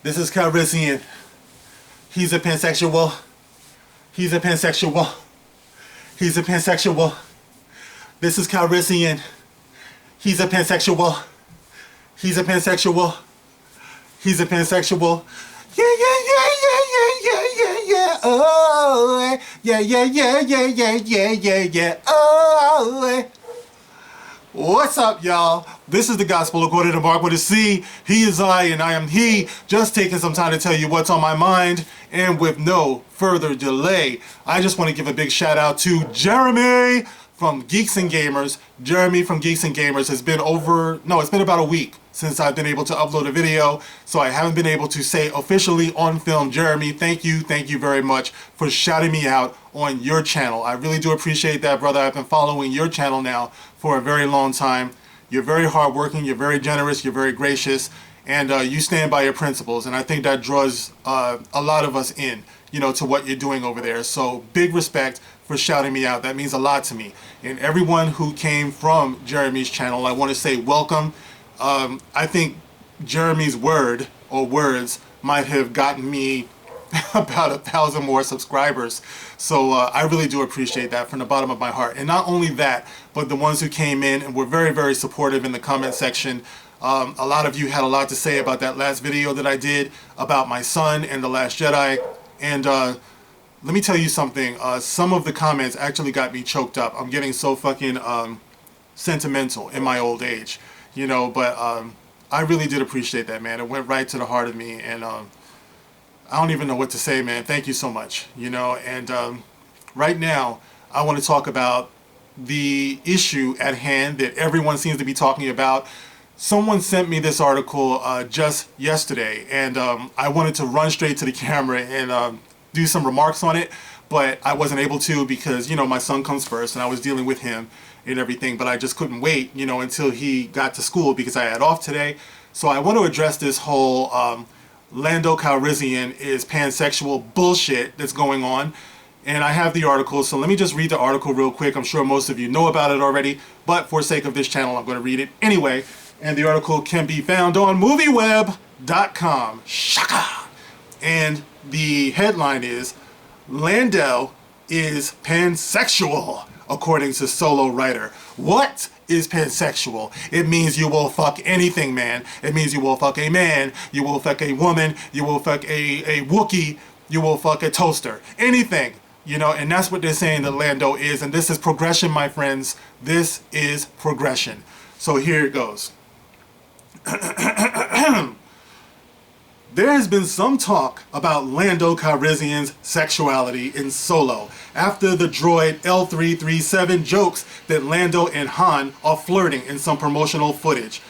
This is Calrissian. He's a pansexual. He's a pansexual. He's a pansexual. This is Calrissian. He's a pansexual. He's a pansexual. He's a pansexual. Yeah, yeah, yeah, yeah, yeah, yeah, yeah, yeah. Oh, yeah, yeah, yeah, yeah, yeah, yeah, yeah, yeah. Oh. What's up, y'all? This is the Gospel according to Mark with a C. He is I and I am he. Just taking some time to tell you what's on my mind. And with no further delay, I just want to give a big shout out to Jeremy from Geeks and Gamers. Jeremy from Geeks and Gamers has been it's been about a week since I've been able to upload a video, so I haven't been able to say officially on film. Jeremy, thank you very much for shouting me out on your channel. I really do appreciate that, brother. I've been following your channel now for a very long time. You're very hardworking, you're very generous, you're very gracious, and you stand by your principles, and I think that draws a lot of us in, to what you're doing over there. So big respect for shouting me out. That means a lot to me. And everyone who came from Jeremy's channel, I want to say welcome. I think Jeremy's word or words might have gotten me about 1,000 more subscribers. So I really do appreciate that from the bottom of my heart. And not only that, but the ones who came in and were very, very supportive in the comment section. A lot of you had a lot to say about that last video that I did about my son and The Last Jedi. And let me tell you something. Some of the comments actually got me choked up. I'm getting so fucking sentimental in my old age. But I really did appreciate that, man. It went right to the heart of me, and I don't even know what to say, man. Thank you so much, and right now I want to talk about the issue at hand that everyone seems to be talking about. Someone sent me this article just yesterday, and I wanted to run straight to the camera and do some remarks on it, but I wasn't able to because, my son comes first, and I was dealing with him and everything, but I just couldn't wait, until he got to school because I had off today. So I want to address this whole Lando Calrissian is pansexual bullshit that's going on. And I have the article, so let me just read the article real quick. I'm sure most of you know about it already, but for sake of this channel, I'm going to read it anyway. And the article can be found on movieweb.com. Shaka! And the headline is, Lando is pansexual, according to solo writer. What is pansexual? It means you will fuck anything, man. It means you will fuck a man, you will fuck a woman, you will fuck a Wookiee, you will fuck a toaster. Anything, and that's what they're saying that Lando is. And this is progression, my friends. This is progression. So here it goes. There has been some talk about Lando Calrissian's sexuality in Solo after the droid L337 jokes that Lando and Han are flirting in some promotional footage.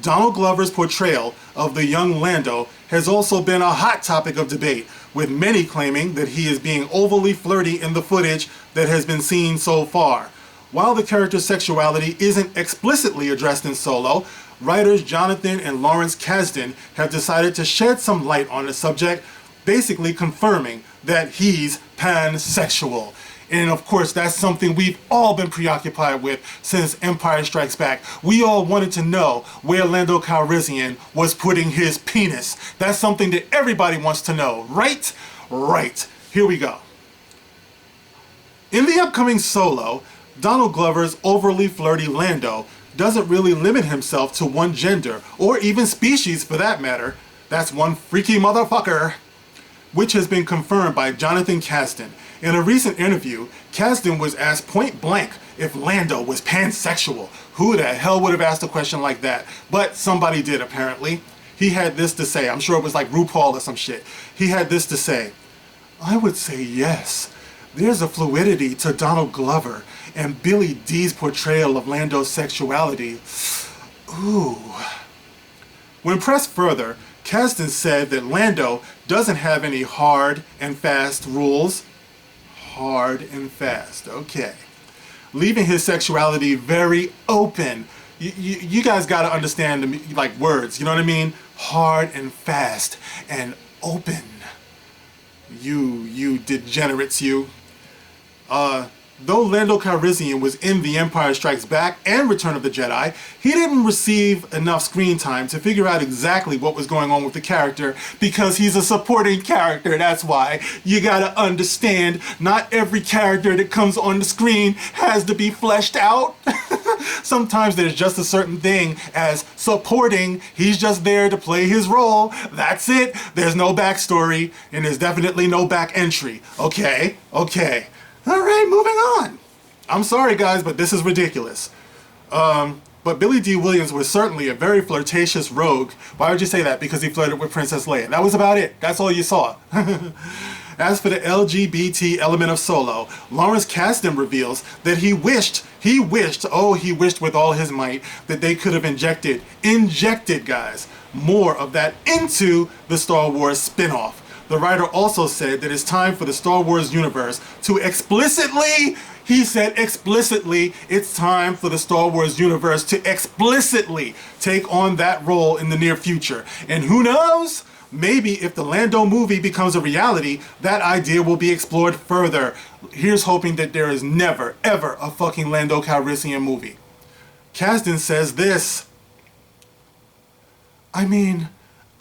Donald Glover's portrayal of the young Lando has also been a hot topic of debate, with many claiming that he is being overly flirty in the footage that has been seen so far. While the character's sexuality isn't explicitly addressed in Solo, writers Jonathan and Lawrence Kasdan have decided to shed some light on the subject, basically confirming that he's pansexual. And of course, that's something we've all been preoccupied with since Empire Strikes Back. We all wanted to know where Lando Calrissian was putting his penis. That's something that everybody wants to know, right? Right. Here we go. In the upcoming Solo, Donald Glover's overly flirty Lando doesn't really limit himself to one gender, or even species for that matter. That's one freaky motherfucker, which has been confirmed by Jonathan Kasdan. In a recent interview, Kasdan was asked point blank if Lando was pansexual. Who the hell would have asked a question like that? But somebody did, apparently. He had this to say. I'm sure it was like RuPaul or some shit. He had this to say: I would say yes. There's a fluidity to Donald Glover and Billy D's portrayal of Lando's sexuality. Ooh. When pressed further, Kasdan said that Lando doesn't have any hard and fast rules. Hard and fast, okay. Leaving his sexuality very open. You guys gotta understand the words, you know what I mean? Hard and fast and open. You degenerates, you. though Lando Calrissian was in The Empire Strikes Back and Return of the Jedi, he didn't receive enough screen time to figure out exactly what was going on with the character, because he's a supporting character. That's why you gotta understand, not every character that comes on the screen has to be fleshed out. Sometimes there's just a certain thing as supporting. He's just there to play his role. That's it. There's no backstory, and there's definitely no back entry. Okay. All right, moving on. I'm sorry, guys, but this is ridiculous. But Billy D. Williams was certainly a very flirtatious rogue. Why would you say that? Because he flirted with Princess Leia. That was about it. That's all you saw. As for the LGBT element of Solo, Lawrence Kasdan reveals that he wished with all his might that they could have injected, guys, more of that into the Star Wars spin-off. The writer also said that it's time for the Star Wars universe to explicitly, it's time for the Star Wars universe to explicitly take on that role in the near future. And who knows? Maybe if the Lando movie becomes a reality, that idea will be explored further. Here's hoping that there is never, ever a fucking Lando Calrissian movie. Kasdan says this: I mean,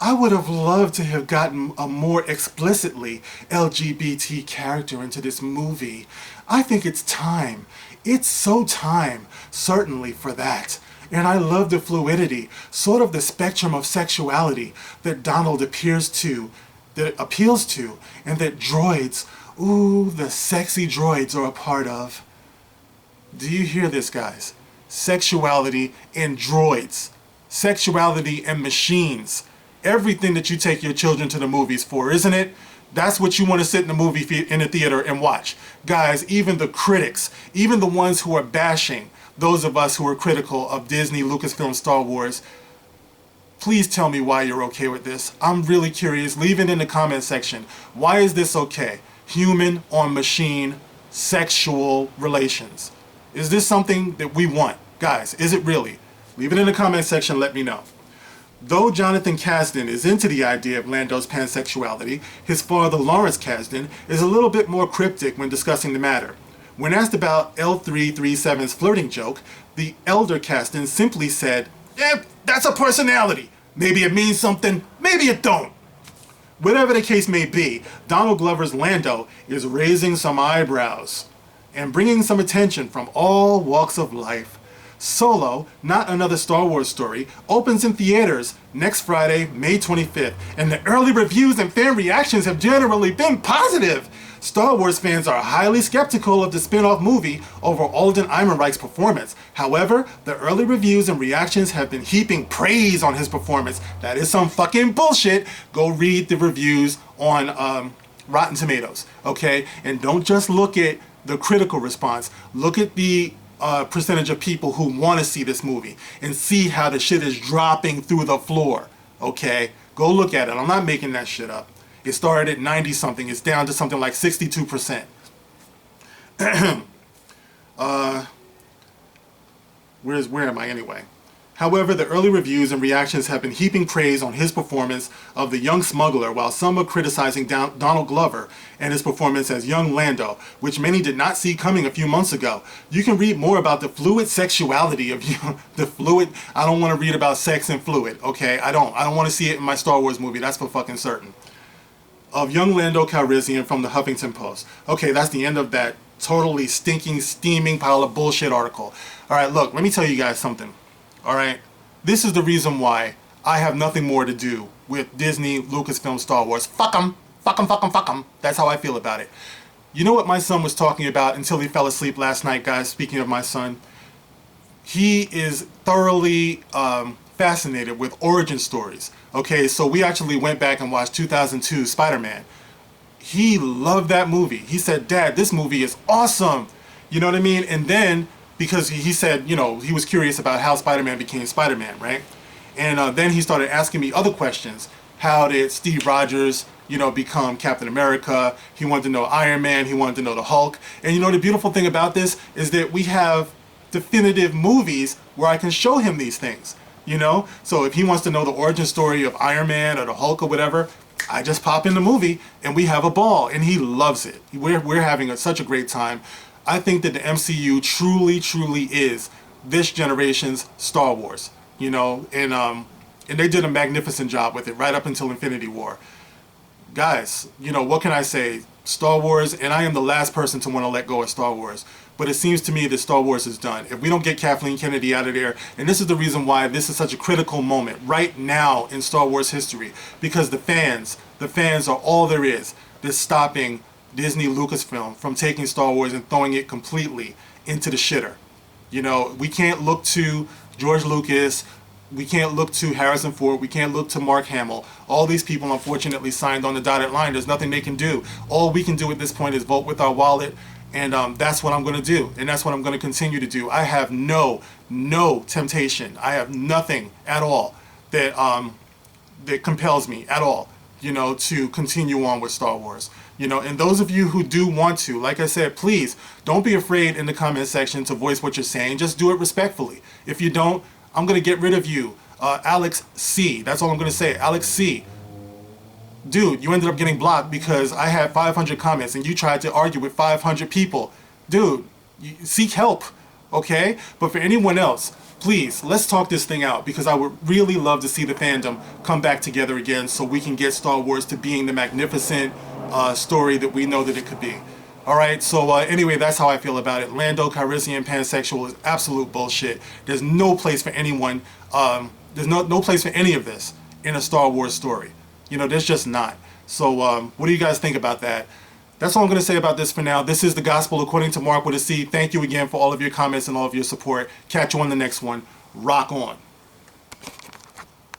I would have loved to have gotten a more explicitly LGBT character into this movie. I think it's time. It's so time, certainly, for that. And I love the fluidity, sort of the spectrum of sexuality that Donald appeals to, and that droids, ooh, the sexy droids are a part of. Do you hear this, guys? Sexuality and droids. Sexuality and machines. Everything that you take your children to the movies for, isn't it? That's what you want to sit in the theater and watch. Guys, even the critics, even the ones who are bashing those of us who are critical of Disney, Lucasfilm, Star Wars, please tell me why you're okay with this. I'm really curious. Leave it in the comment section. Why is this okay? Human on machine sexual relations. Is this something that we want? Guys, is it really? Leave it in the comment section, let me know. Though Jonathan Kasdan is into the idea of Lando's pansexuality, his father Lawrence Kasdan is a little bit more cryptic when discussing the matter. When asked about L337's flirting joke, the elder Kasdan simply said, that's a personality. Maybe it means something, maybe it don't. Whatever the case may be, Donald Glover's Lando is raising some eyebrows and bringing some attention from all walks of life. Solo, Not Another Star Wars Story, opens in theaters next Friday, May 25th, and the early reviews and fan reactions have generally been positive. Star Wars fans are highly skeptical of the spin-off movie over Alden Ehrenreich's performance. However, the early reviews and reactions have been heaping praise on his performance. That is some fucking bullshit. Go read the reviews on Rotten Tomatoes, okay? And don't just look at the critical response. Look at the percentage of people who want to see this movie and see how the shit is dropping through the floor, okay? Go look at it. I'm not making that shit up. It started at 90 something. It's down to something like 62%. Where am I anyway? However, the early reviews and reactions have been heaping praise on his performance of the young smuggler, while some are criticizing Donald Glover and his performance as young Lando, which many did not see coming a few months ago. You can read more about the fluid sexuality of I don't want to read about sex and fluid, okay? I don't want to see it in my Star Wars movie, that's for fucking certain. Of young Lando Calrissian from the Huffington Post. Okay, that's the end of that totally stinking, steaming pile of bullshit article. Alright, look, let me tell you guys something. Alright, this is the reason why I have nothing more to do with Disney, Lucasfilm, Star Wars. Fuck them. Fuck them, fuck them, fuck them. That's how I feel about it. You know what my son was talking about until he fell asleep last night, guys? Speaking of my son, he is thoroughly fascinated with origin stories. Okay, so we actually went back and watched 2002 Spider-Man. He loved that movie. He said, Dad, this movie is awesome. You know what I mean? And then, because he said, you know, he was curious about how Spider-Man became Spider-Man, right? And then he started asking me other questions. How did Steve Rogers, you know, become Captain America? He wanted to know Iron Man. He wanted to know the Hulk. And you know, the beautiful thing about this is that we have definitive movies where I can show him these things. You know, so if he wants to know the origin story of Iron Man or the Hulk or whatever, I just pop in the movie and we have a ball, and he loves it. We're having such a great time. I think that the MCU truly is this generation's Star Wars. You know, and they did a magnificent job with it right up until Infinity War. Guys, you know, what can I say? Star Wars, and I am the last person to want to let go of Star Wars, but it seems to me that Star Wars is done. If we don't get Kathleen Kennedy out of there, and this is the reason why this is such a critical moment right now in Star Wars history, because the fans are all there is. They're stopping Disney Lucasfilm from taking Star Wars and throwing it completely into the shitter. You know, we can't look to George Lucas, we can't look to Harrison Ford, we can't look to Mark Hamill. All these people unfortunately signed on the dotted line. There's nothing they can do. All we can do at this point is vote with our wallet, and that's what I'm going to do, and that's what I'm going to continue to do. I have no temptation. I have nothing at all that that compels me at all, you know, to continue on with Star Wars. You know, and those of you who do want to, like I said, please don't be afraid in the comment section to voice what you're saying. Just do it respectfully. If you don't, I'm going to get rid of you. Alex C. That's all I'm going to say. Alex C. Dude, you ended up getting blocked because I had 500 comments and you tried to argue with 500 people. Dude, seek help, okay? But for anyone else, please, let's talk this thing out, because I would really love to see the fandom come back together again so we can get Star Wars to being the magnificent story that we know that it could be. Alright, so anyway, that's how I feel about it. Lando Calrissian pansexual is absolute bullshit. There's no place for anyone, there's no place for any of this in a Star Wars story. You know, there's just not. So what do you guys think about that? That's all I'm going to say about this for now. This is The Gospel According to Mark with a C. Thank you again for all of your comments and all of your support. Catch you on the next one. Rock on.